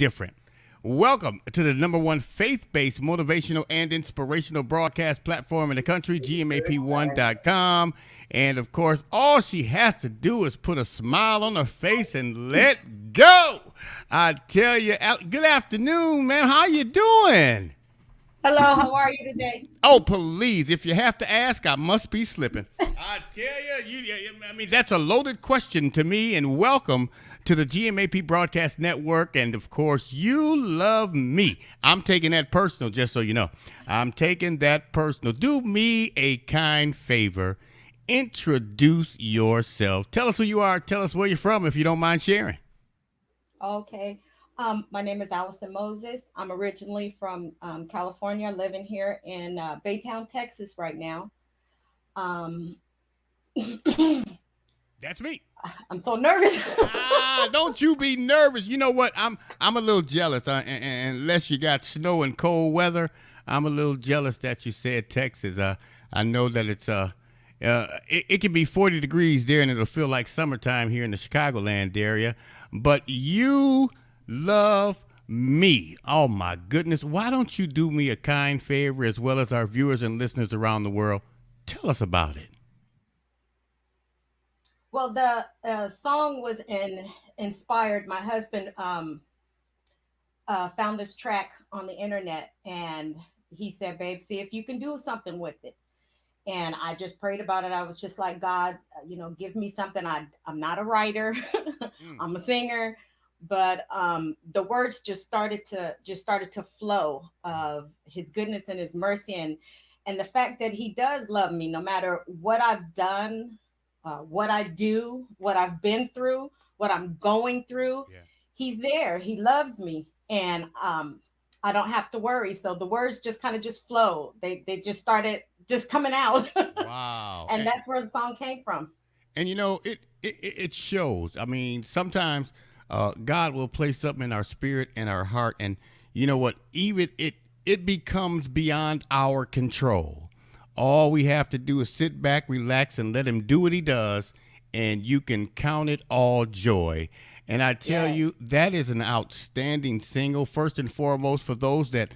different. Welcome to the number one faith-based motivational and inspirational broadcast platform in the country, GMAP1.com. And of course, all she has to do is put a smile on her face and let go. I tell you, good afternoon, man. How you doing? Hello, how are you today? Oh, please, if you have to ask, I must be slipping. I tell you, that's a loaded question to me, and welcome to the GMAP Broadcast Network, and of course, you love me. I'm taking that personal, just so you know. I'm taking that personal. Do me a kind favor. Introduce yourself. Tell us who you are. Tell us where you're from, if you don't mind sharing. Okay. My name is Allyson Moses. I'm originally from California, living here in Baytown, Texas right now. Um, That's me. I'm so nervous. Don't you be nervous. You know what? I'm a little jealous. Unless you got snow and cold weather, I'm a little jealous that you said Texas. I know that it can be 40 degrees there, and it'll feel like summertime here in the Chicagoland area. But you love me. Oh my goodness! Why don't you do me a kind favor, as well as our viewers and listeners around the world? Tell us about it. Well, the song was inspired. My husband found this track on the internet, and he said, "Babe, see if you can do something with it." And I just prayed about it. I was just like, God, give me something. I'm not a writer. Mm. I'm a singer, but the words just started to flow of His goodness and His mercy, and the fact that He does love me, no matter what I've done, what I do, what I've been through, what I'm going through. Yeah. He's there. He loves me, and I don't have to worry. So the words just kind of just flow. They just started just coming out, Wow. and that's where the song came from. And it shows. I mean, sometimes God will place something in our spirit and our heart, and you know what? Even it becomes beyond our control. All we have to do is sit back, relax, and let Him do what He does, and you can count it all joy. And I tell Yes. you, that is an outstanding single. First and foremost, for those that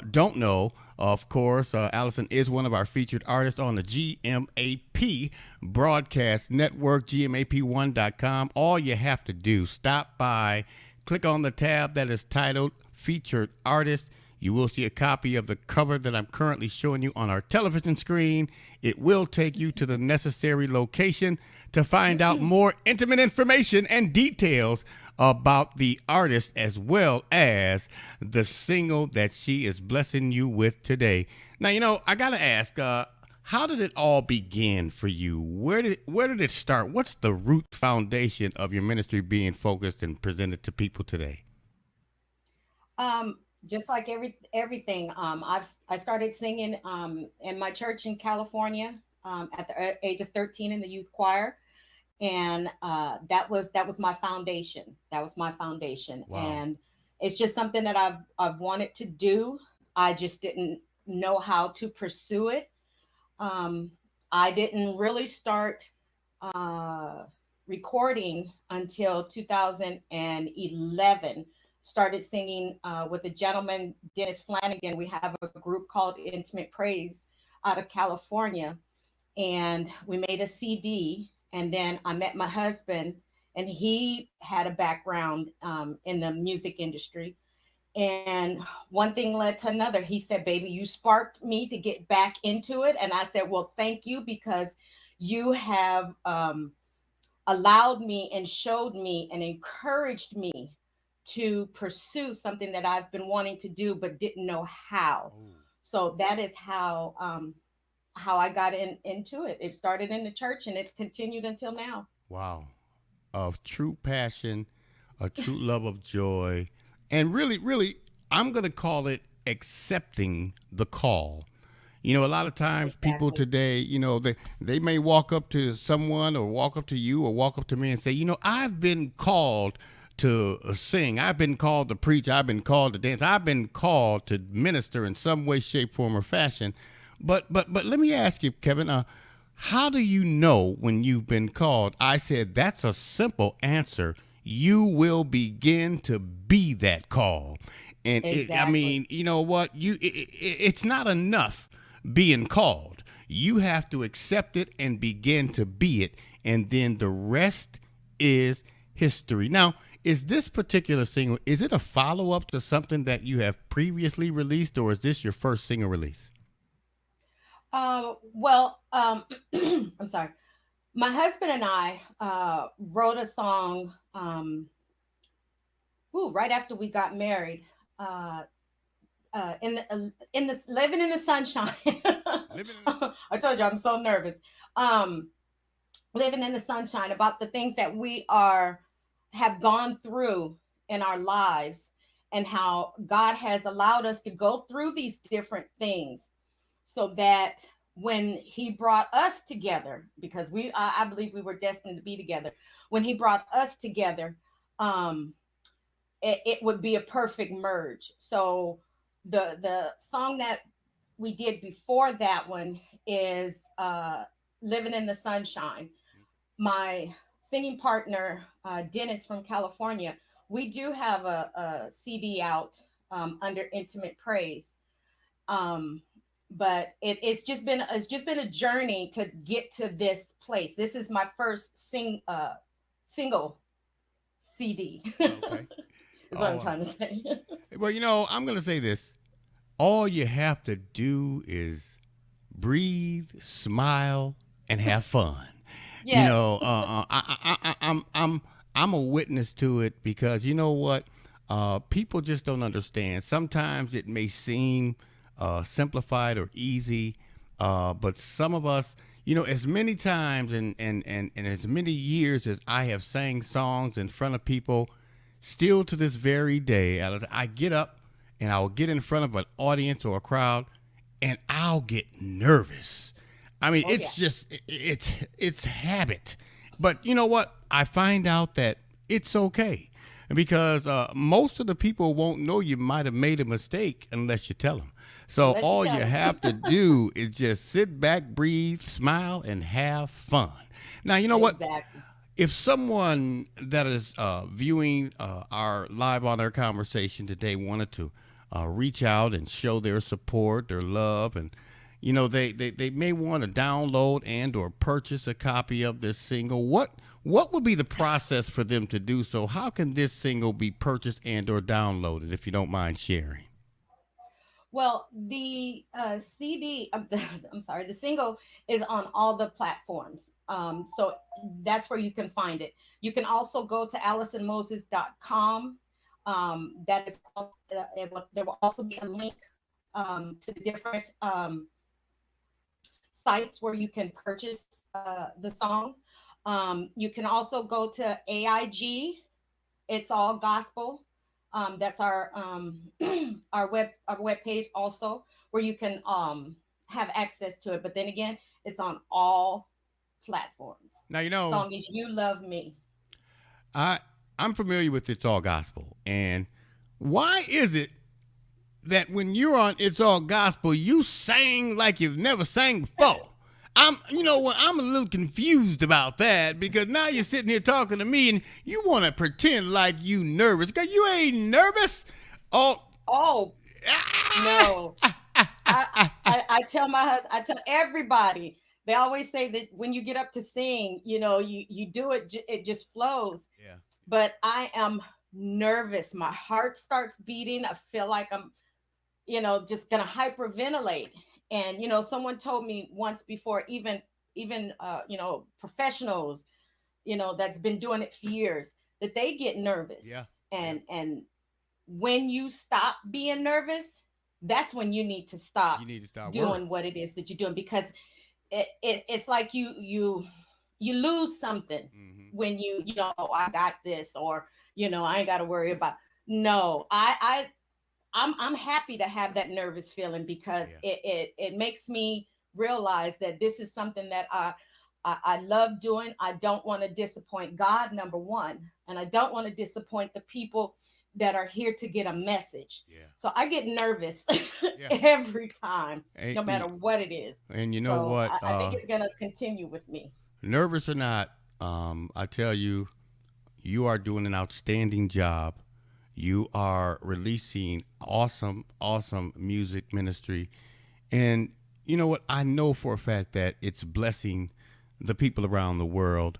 don't know, of course, Allyson is one of our featured artists on the GMAP Broadcast Network, GMAP1.com. All you have to do, stop by, click on the tab that is titled Featured Artist. You will see a copy of the cover that I'm currently showing you on our television screen. It will take you to the necessary location to find out more intimate information and details about the artist, as well as the single that she is blessing you with today. Now, I got to ask, how did it all begin for you? Where did it start? What's the root foundation of your ministry being focused and presented to people today? Just like everything, I started singing in my church in California at the age of 13 in the youth choir, and that was my foundation. That was my foundation, Wow. and it's just something that I've wanted to do. I just didn't know how to pursue it. Um, I didn't really start uh, recording until 2011. Started singing with a gentleman, Dennis Flanagan. We have a group called Intimate Praise out of California, and we made a CD. And then I met my husband, and he had a background in the music industry. And one thing led to another. He said, "Baby, you sparked me to get back into it." And I said, "Well, thank you, because you have allowed me and showed me and encouraged me to pursue something that I've been wanting to do but didn't know how." Oh, So that is how I got into it. It started in the church, and it's continued until now. wow. Of true passion, a true love of joy, and really, really, I'm going to call it accepting the call. A lot of times people Exactly. today, they may walk up to someone or walk up to you or walk up to me and say, I've been called to sing. I've been called to preach. I've been called to dance. I've been called to minister in some way, shape, form, or fashion. But let me ask you, Kevin, how do you know when you've been called? I said that's a simple answer. you will begin to be that call. And I Exactly. mean, you know what? It's not enough being called. You have to accept it and begin to be it, and then the rest is history. Now, is this particular single, is it a follow-up to something that you have previously released, or is this your first single release? Well, I'm sorry. My husband and I wrote a song right after we got married. Uh, in the living in the sunshine. Living in I told you I'm so nervous. Um, Living in the sunshine about the things that we are have gone through in our lives and how God has allowed us to go through these different things so that when he brought us together, because I believe we were destined to be together, when he brought us together, um it would be a perfect merge. So the song that we did before that one is Living in the Sunshine. My singing partner, Dennis from California, we do have a CD out under Intimate Praise. Um, but it's just been a journey to get to this place. This is my first single CD. okay. Is what I'm Oh, trying to say. well, I'm going to say this. All you have to do is breathe, smile, and have fun. Yes. I'm a witness to it because you know what, people just don't understand. Sometimes it may seem simplified or easy, but some of us, as many times and as many years as I have sang songs in front of people, still to this very day, I get up and I'll get in front of an audience or a crowd and I'll get nervous. I mean, Oh yeah. it's just it's habit. But you know what? I find out that it's okay because most of the people won't know you might have made a mistake unless you tell them. So Unless you all you tell them. have to do is just sit back, breathe, smile, and have fun. Now, you know what? Exactly. If someone that is viewing our live on air conversation today wanted to reach out and show their support, their love, and they may want to download and or purchase a copy of this single, what would be the process for them to do so? How can this single be purchased and or downloaded, if you don't mind sharing? Well, the CD, I'm sorry, the single is on all the platforms. So that's where you can find it. You can also go to AllysonMoses.com. That is also, there will also be a link to the different sites where you can purchase the song. You can also go to AIG. It's all gospel. That's our our web page also, where you can have access to it. But then again, it's on all platforms. Now Song is "You Love Me." I I'm familiar with It's All Gospel, and why is it that when you're on It's All Gospel, you sing like you've never sang before? You know what, I'm a little confused about that because now you're sitting here talking to me and you want to pretend like you nervous. Cause you ain't nervous. Oh, Oh no, I tell my husband, I tell everybody. They always say that when you get up to sing, you do it, it just flows. yeah. But I am nervous. My heart starts beating. I feel like I'm just gonna hyperventilate. And someone told me once before, even professionals, that's been doing it for years, that they get nervous. Yeah. Yeah. And when you stop being nervous, that's when you need to stop You need to start worrying. doing what it is that you're doing, because it's like you lose something Hmm. when oh, I got this, or I ain't got to worry about. No, I'm happy to have that nervous feeling, because Yeah. it makes me realize that this is something that I love doing. I don't want to disappoint God, number one, and I don't want to disappoint the people that are here to get a message. Yeah. So I get nervous Yeah. every time, And, no matter what it is. and you know So what? I think it's gonna continue with me. Nervous or not, I tell you, you are doing an outstanding job. You are releasing awesome, awesome music ministry. And you know what? I know for a fact that it's blessing the people around the world.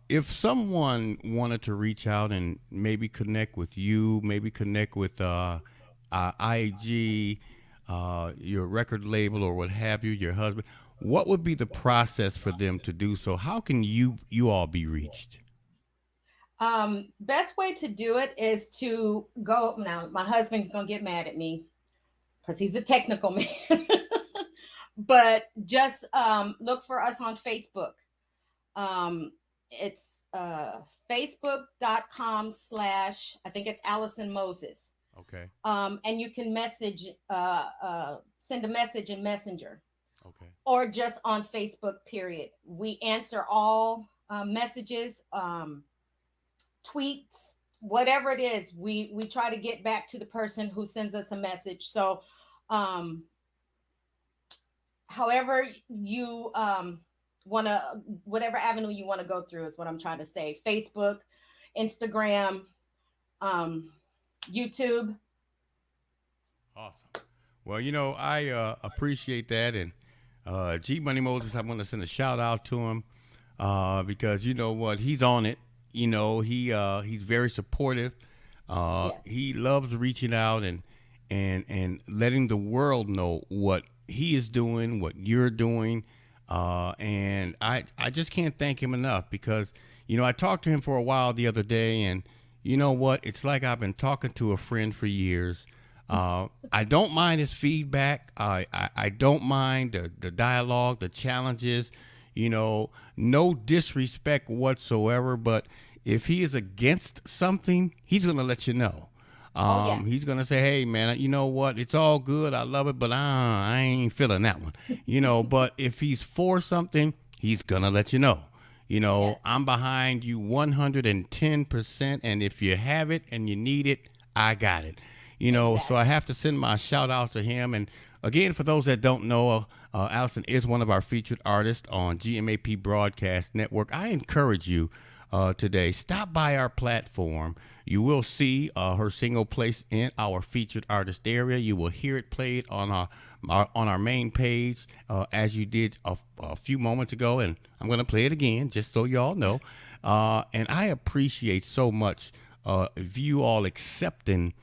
If someone wanted to reach out and maybe connect with you, maybe connect with IG, your record label, or what have you, your husband, what would be the process for them to do so? How can you all be reached? Best way to do it is to go. Now, my husband's gonna get mad at me because he's a technical man. But just look for us on Facebook. It's facebook.com/, I think it's Allyson Moses. Okay. And you can send a message in Messenger Okay. or just on Facebook, period. We answer all messages, tweets, whatever it is. We try to get back to the person who sends us a message. So, um, however you want to, whatever avenue you want to go through is what I'm trying to say. Facebook, Instagram, um, YouTube. Awesome. Well, I appreciate that, and G Money Moses, I want to send a shout out to him because you know what, he's on it. He's very supportive. Yes, He loves reaching out and letting the world know what he is doing, what you're doing, and I just can't thank him enough because I talked to him for a while the other day, and you know what, it's like I've been talking to a friend for years. I don't mind his feedback. I don't mind the dialogue, the challenges, no disrespect whatsoever. But if he is against something, he's going to let you know. oh yes, He's going to say, hey, man, you know what? It's all good. I love it, but I ain't feeling that one. But if he's for something, he's going to let you know. yes, I'm behind you 110%. And if you have it and you need it, I got it. So I exactly. have to send my shout out to him. And again, for those that don't know, Allyson is one of our featured artists on GMAP Broadcast Network. I encourage you today, stop by our platform. You will see her single placed in our featured artist area. You will hear it played on our main page as you did a few moments ago. And I'm going to play it again just so y'all know. And I appreciate so much of you all accepting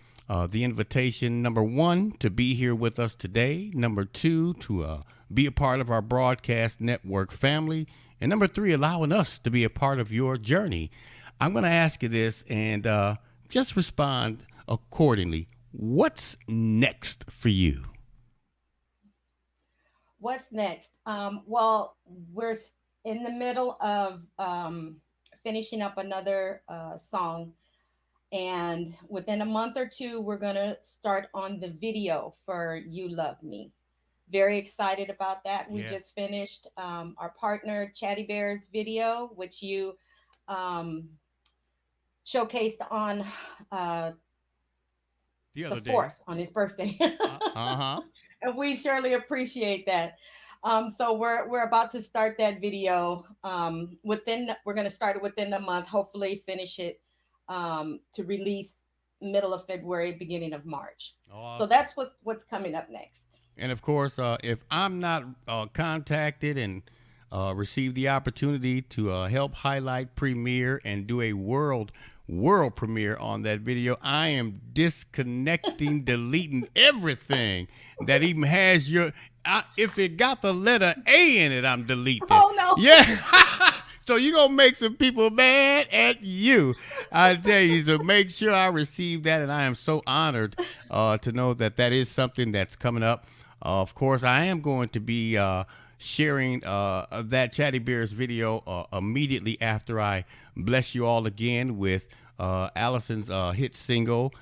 the invitation, number one, to be here with us today. Number two, to be a part of our broadcast network family. And number three, allowing us to be a part of your journey. I'm going to ask you this and just respond accordingly. What's next for you? What's next? Well, we're in the middle of finishing up another song, and within a month or two, we're gonna start on the video for "You Love Me." Very excited about that. We Yeah. just finished our partner Chatty Bear's video, which you um, showcased on uh, The the other day. 4th on his birthday. Uh-huh. And we surely appreciate that. So we're about to start that video. We're going to start it within the month. Hopefully, finish it to release middle of February, beginning of March. So Awesome. that's what's coming up next. And of course, if I'm not contacted and receive the opportunity to help highlight, premiere, and do a world premiere on that video, I am disconnecting, deleting everything that even has your. If it got the letter A in it, I'm deleting it. Oh no! Yeah. So you gonna make some people mad at you. I tell you, so make sure I receive that, and I am so honored to know that that is something that's coming up. Of course, I am going to be sharing that Chatty Bears video immediately after I bless you all again with Allyson's hit single,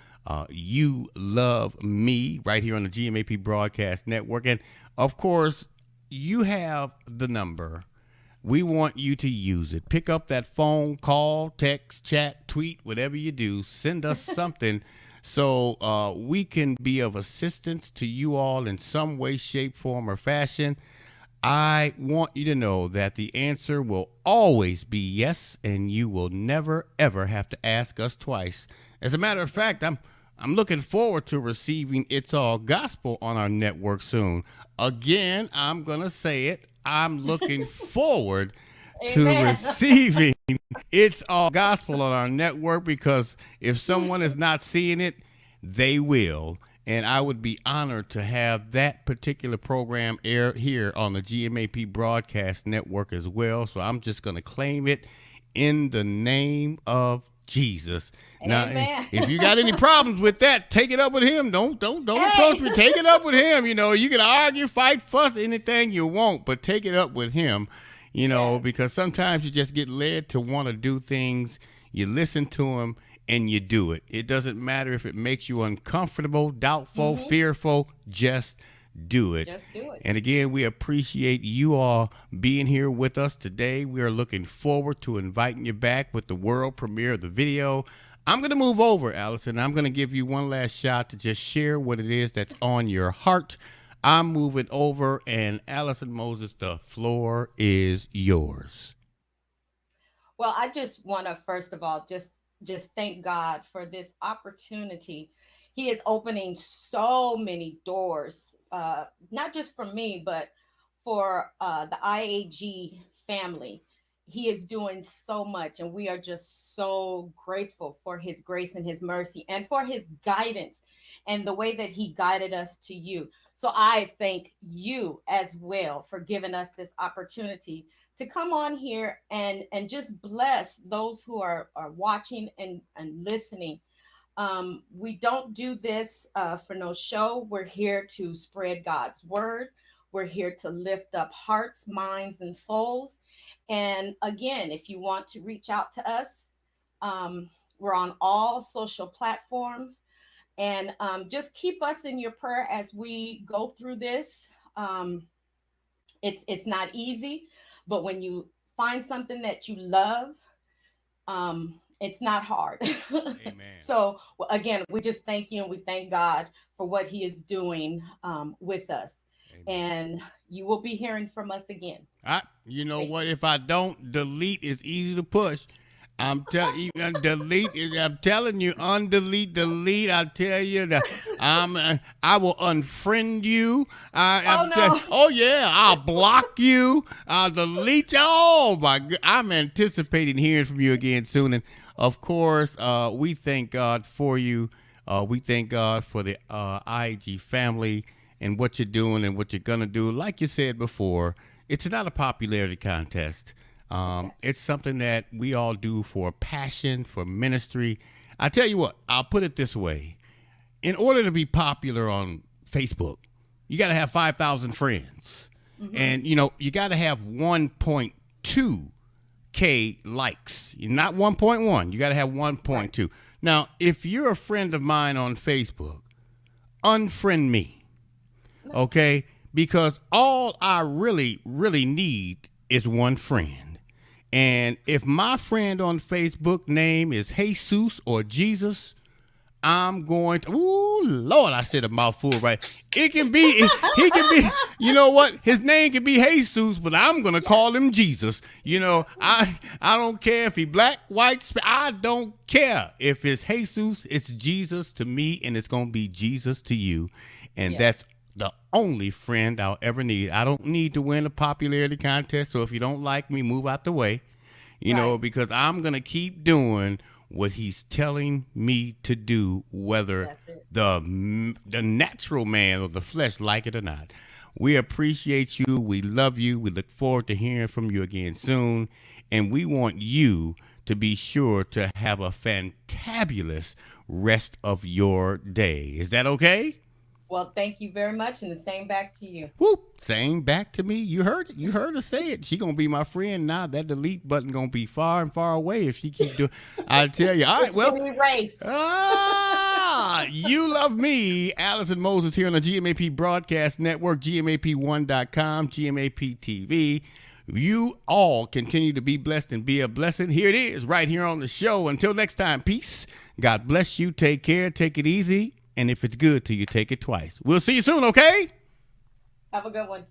You Love Me, right here on the GMAP Broadcast Network. And of course, you have the number. We want you to use it. Pick up that phone, call, text, chat, tweet, whatever you do. Send us something so we can be of assistance to you all in some way, shape, form, or fashion. I want you to know that the answer will always be yes, and you will never ever have to ask us twice. As a matter of fact, I'm looking forward to receiving It's All Gospel on our network soon. Again, I'm gonna say it. I'm looking forward to Amen. receiving It's All Gospel on our network because if someone is not seeing it, they will. And I would be honored to have that particular program air here on the GMAP Broadcast Network as well. So I'm just going to claim it in the name of Jesus. Now, Amen. if you got any problems with that, take it up with him. Don't Hey. approach me. Take it up with him. You can argue, fight, fuss, anything you want, but take it up with him. Yes. Because sometimes you just get led to want to do things. You listen to him and you do it. It doesn't matter if it makes you uncomfortable, doubtful, Mm-hmm. fearful. Just do it. Just do it. And again, we appreciate you all being here with us today. We are looking forward to inviting you back with the world premiere of the video. I'm going to move over, Allyson. I'm going to give you one last shot to just share what it is that's on your heart. I'm moving over, and Allyson Moses, the floor is yours. Well, I just want to first of all just thank God for this opportunity. He is opening so many doors, not just for me, but for the IAG family. He is doing so much, and we are just so grateful for His grace and His mercy, and for His guidance and the way that He guided us to you. So I thank you as well for giving us this opportunity to come on here and just bless those who are watching and listening. We don't do this for no show. We're here to spread God's word. We're here to lift up hearts, minds, and souls. And again, if you want to reach out to us, we're on all social platforms. And just keep us in your prayer as we go through this. Um, it's not easy, but when you find something that you love, it's not hard. Amen. So again, we just thank you and we thank God for what He is doing with us, Amen. and you will be hearing from us again. You know Thank what? you. If I don't, delete is easy to push. I'm telling you, delete is. I'm telling you, undelete, delete. I tell you that I will unfriend you. Oh no. Oh yeah, I'll block you. I'll delete you. Oh my! I'm anticipating hearing from you again soon. And of course, we thank God for you. We thank God for the IG family and what you're doing and what you're gonna do. Like you said before, it's not a popularity contest. Okay. It's something that we all do for passion, for ministry. I tell you what, I'll put it this way. In order to be popular on Facebook, you got to have 5,000 friends. Mm-hmm. And, you got to have 1.2K likes. Not 1.1. You got to have Right. 1.2. Now, if you're a friend of mine on Facebook, unfriend me, No. okay? Because all I really, really need is one friend. And if my friend on Facebook name is Jesus or Jesus, I'm going to, ooh, Lord, I said a mouthful, right? It can be, he can be, you know what? His name can be Jesus, but I'm going to Yes. call him Jesus. I don't care if he black, white, I don't care. If it's Jesus, it's Jesus to me, and it's going to be Jesus to you. And Yes. that's the only friend I'll ever need. I don't need to win a popularity contest. So if you don't like me, move out the way, Right. because I'm going to keep doing what he's telling me to do, whether That's it. the natural man or the flesh like it or not. We appreciate you. We love you. We look forward to hearing from you again soon. And we want you to be sure to have a fantabulous rest of your day. Is that okay? Well, thank you very much, and the same back to you. Whoop, same back to me. You heard it. You heard her say it. She gonna be my friend now. That delete button gonna be far and far away if she keep doing. I tell you. All right. It's Well, been erased. you love me, Allyson Moses here on the GMAP Broadcast Network, GMAP1.com, GMAP TV. You all continue to be blessed and be a blessing. Here it is, right here on the show. Until next time, peace. God bless you. Take care. Take it easy. And if it's good to you, take it twice. We'll see you soon, okay? Have a good one.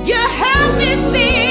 You help me see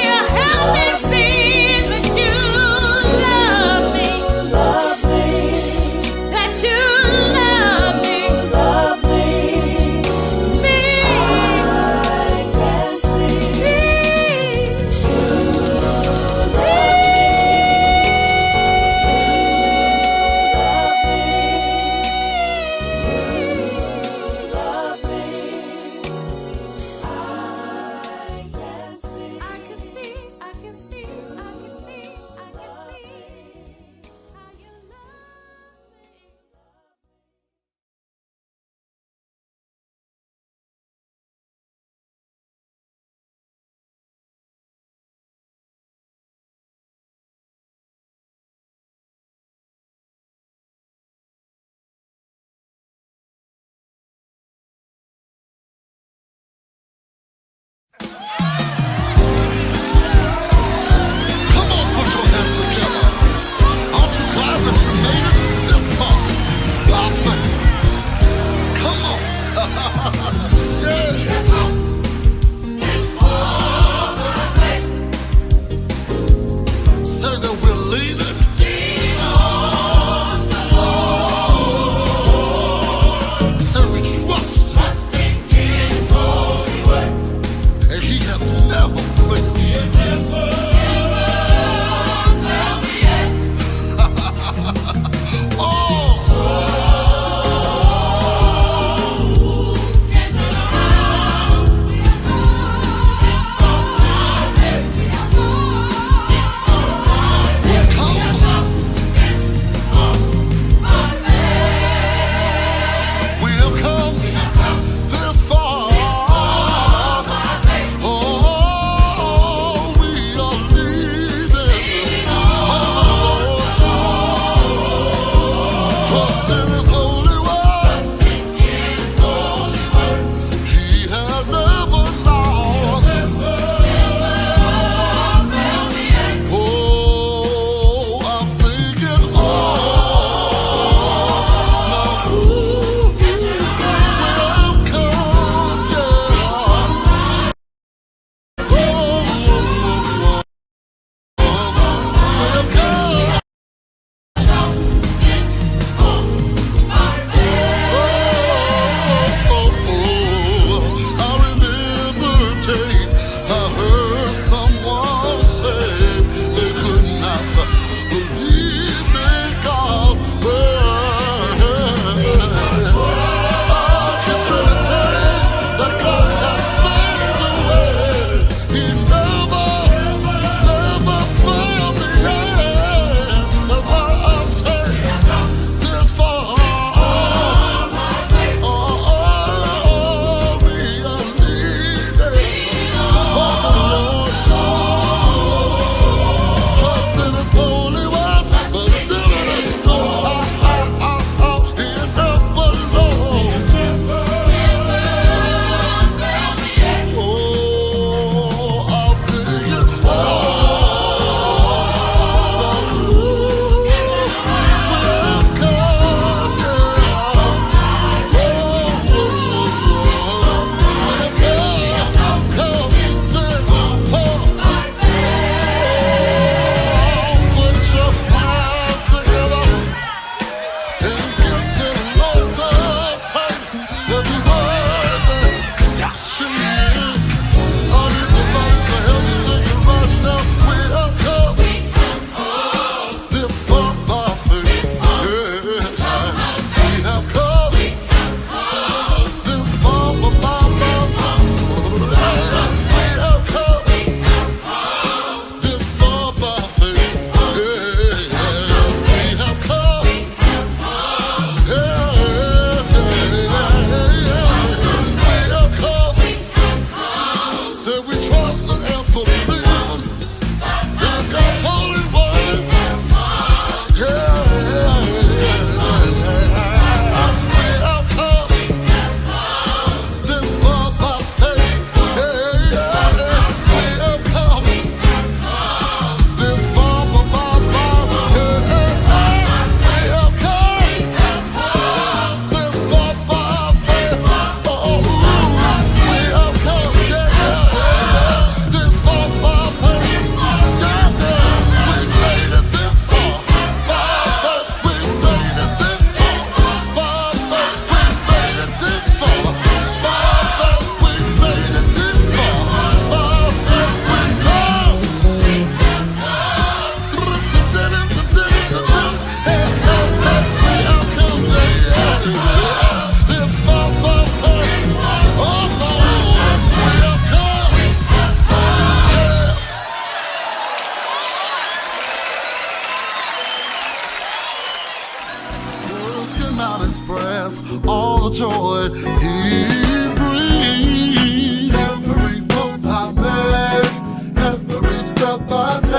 step I take.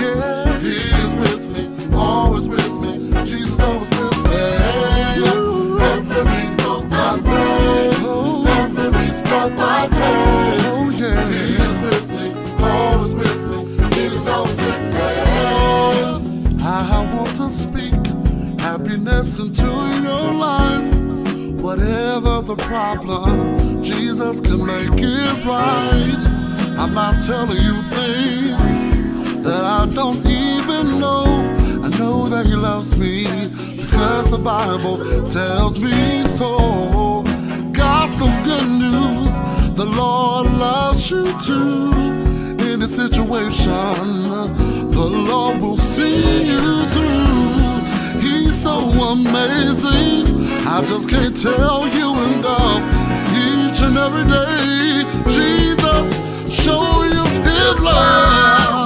Yeah. He is with me, always with me. Jesus always with me. Every move I make, every step I take. Oh yeah. He is with me, always with me. Jesus always with me. I want to speak happiness into your life. Whatever the problem, Jesus can make it right. I'm not telling you things that I don't even know. I know that He loves me because the Bible tells me so. Got some good news, the Lord loves you too. In a situation, the Lord will see you through. He's so amazing, I just can't tell you enough. Each and every day, Jesus show you His love.